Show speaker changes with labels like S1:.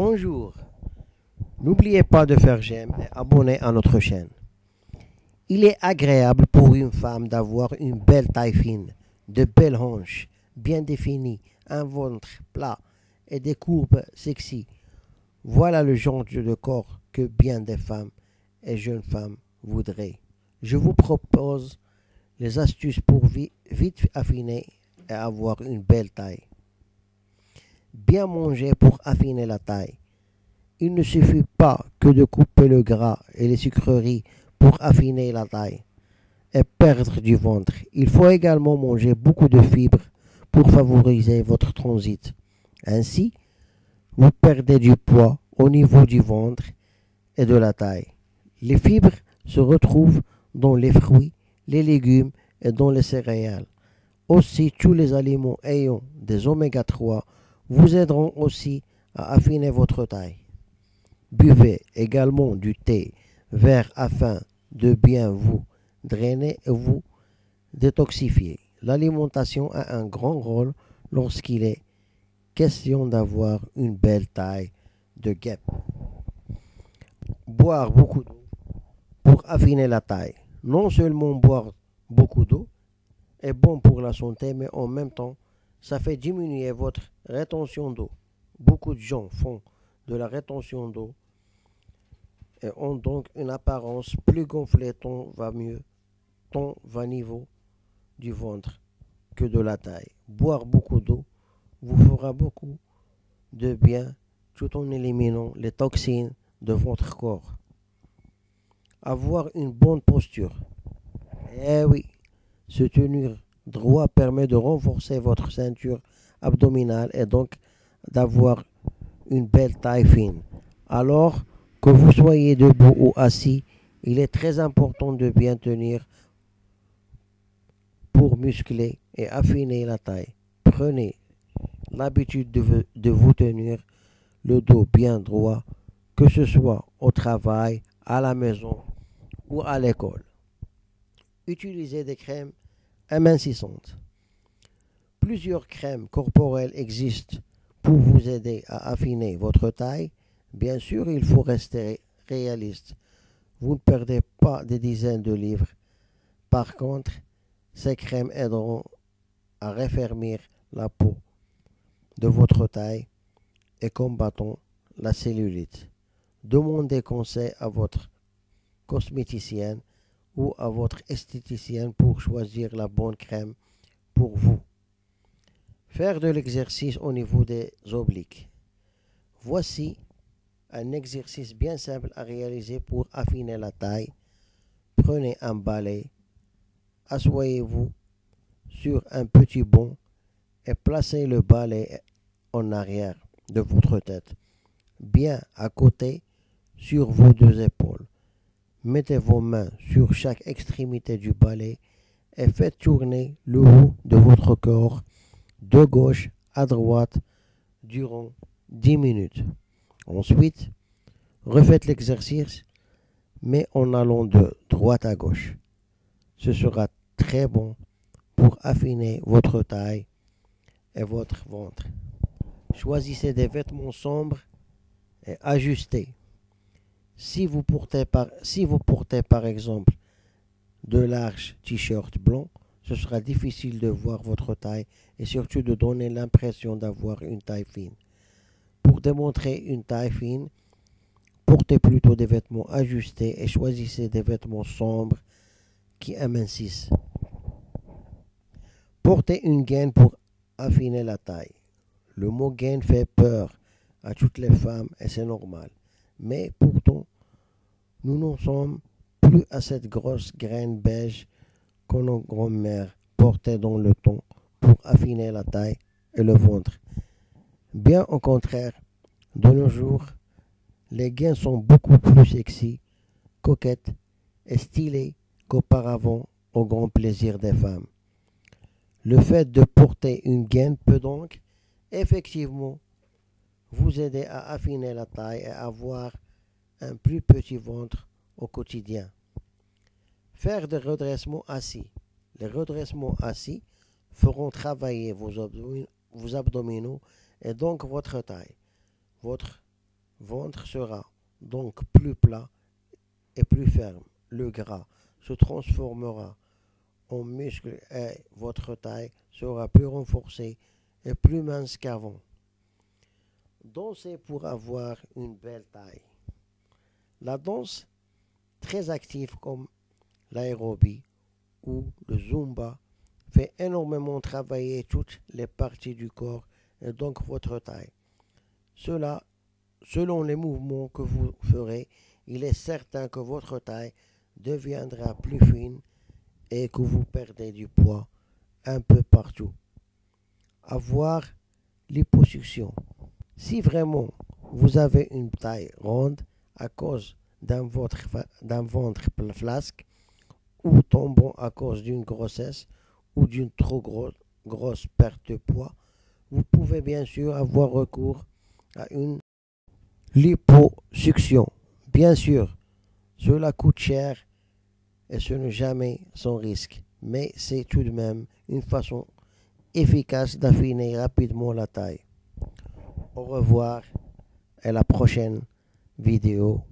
S1: Bonjour, n'oubliez pas de faire j'aime et abonner à notre chaîne. Il est agréable pour une femme d'avoir une belle taille fine, de belles hanches bien définies, un ventre plat et des courbes sexy. Voilà le genre de corps que bien des femmes et jeunes femmes voudraient. Je vous propose les astuces pour vite affiner et avoir une belle taille. Bien manger pour affiner la taille. Il ne suffit pas que de couper le gras et les sucreries pour affiner la taille et perdre du ventre. Il faut également manger beaucoup de fibres pour favoriser votre transit. Ainsi, vous perdez du poids au niveau du ventre et de la taille. Les fibres se retrouvent dans les fruits, les légumes et dans les céréales. Aussi, tous les aliments ayant des oméga 3 vous aideront aussi à affiner votre taille. Buvez également du thé vert afin de bien vous drainer et vous détoxifier. L'alimentation a un grand rôle lorsqu'il est question d'avoir une belle taille de guêpe. Boire beaucoup d'eau pour affiner la taille. Non seulement boire beaucoup d'eau est bon pour la santé, mais en même temps, ça fait diminuer votre rétention d'eau. Beaucoup de gens font de la rétention d'eau et ont donc une apparence plus gonflée, ton va mieux, ton va niveau du ventre que de la taille. Boire beaucoup d'eau vous fera beaucoup de bien tout en éliminant les toxines de votre corps. Avoir une bonne posture. Eh oui, se tenir droit permet de renforcer votre ceinture abdominale et donc d'avoir une belle taille fine. Alors que vous soyez debout ou assis, il est très important de bien tenir pour muscler et affiner la taille. Prenez l'habitude de vous tenir le dos bien droit, que ce soit au travail, à la maison ou à l'école. Utilisez des crèmes amincissantes. Plusieurs crèmes corporelles existent pour vous aider à affiner votre taille. Bien sûr, il faut rester réaliste. Vous ne perdez pas des dizaines de livres. Par contre, ces crèmes aideront à raffermir la peau de votre taille et combattant la cellulite. Demandez conseil à votre cosméticienne ou à votre esthéticienne pour choisir la bonne crème pour vous. Faire de l'exercice au niveau des obliques. Voici un exercice bien simple à réaliser pour affiner la taille. Prenez un balai, asseyez-vous sur un petit banc et placez le balai en arrière de votre tête, bien à côté sur vos deux épaules. Mettez vos mains sur chaque extrémité du balai et faites tourner le haut de votre corps de gauche à droite durant 10 minutes. Ensuite, refaites l'exercice, mais en allant de droite à gauche. Ce sera très bon pour affiner votre taille et votre ventre. Choisissez des vêtements sombres et ajustés. Si vous portez par exemple de larges t-shirts blancs, ce sera difficile de voir votre taille et surtout de donner l'impression d'avoir une taille fine. Pour démontrer une taille fine, portez plutôt des vêtements ajustés et choisissez des vêtements sombres qui amincissent. Portez une gaine pour affiner la taille. Le mot gaine fait peur à toutes les femmes et c'est normal. Mais pourtant, nous n'en sommes plus à cette grosse graine beige que nos grands-mères portaient dans le temps pour affiner la taille et le ventre. Bien au contraire, de nos jours, les gaines sont beaucoup plus sexy, coquettes et stylées qu'auparavant au grand plaisir des femmes. Le fait de porter une gaine peut donc effectivement vous aider à affiner la taille et avoir un plus petit ventre au quotidien. Faire des redressements assis. Les redressements assis feront travailler vos abdominaux et donc votre taille. Votre Ventre sera donc plus plat et plus ferme. Le gras se transformera en muscle et votre taille sera plus renforcée et plus mince qu'avant. Danser pour avoir une belle taille. La danse, très active comme l'aérobie ou le zumba, fait énormément travailler toutes les parties du corps et donc votre taille. Cela, selon les mouvements que vous ferez, il est certain que votre taille deviendra plus fine et que vous perdez du poids un peu partout. Avoir l'hyposuction. Si vraiment vous avez une taille ronde à cause d'un ventre flasque ou tombant à cause d'une grossesse ou d'une trop grosse perte de poids, vous pouvez bien sûr avoir recours à une liposuction. Bien sûr, cela coûte cher et ce n'est jamais sans risque, mais c'est tout de même une façon efficace d'affiner rapidement la taille. Au revoir et à la prochaine vidéo.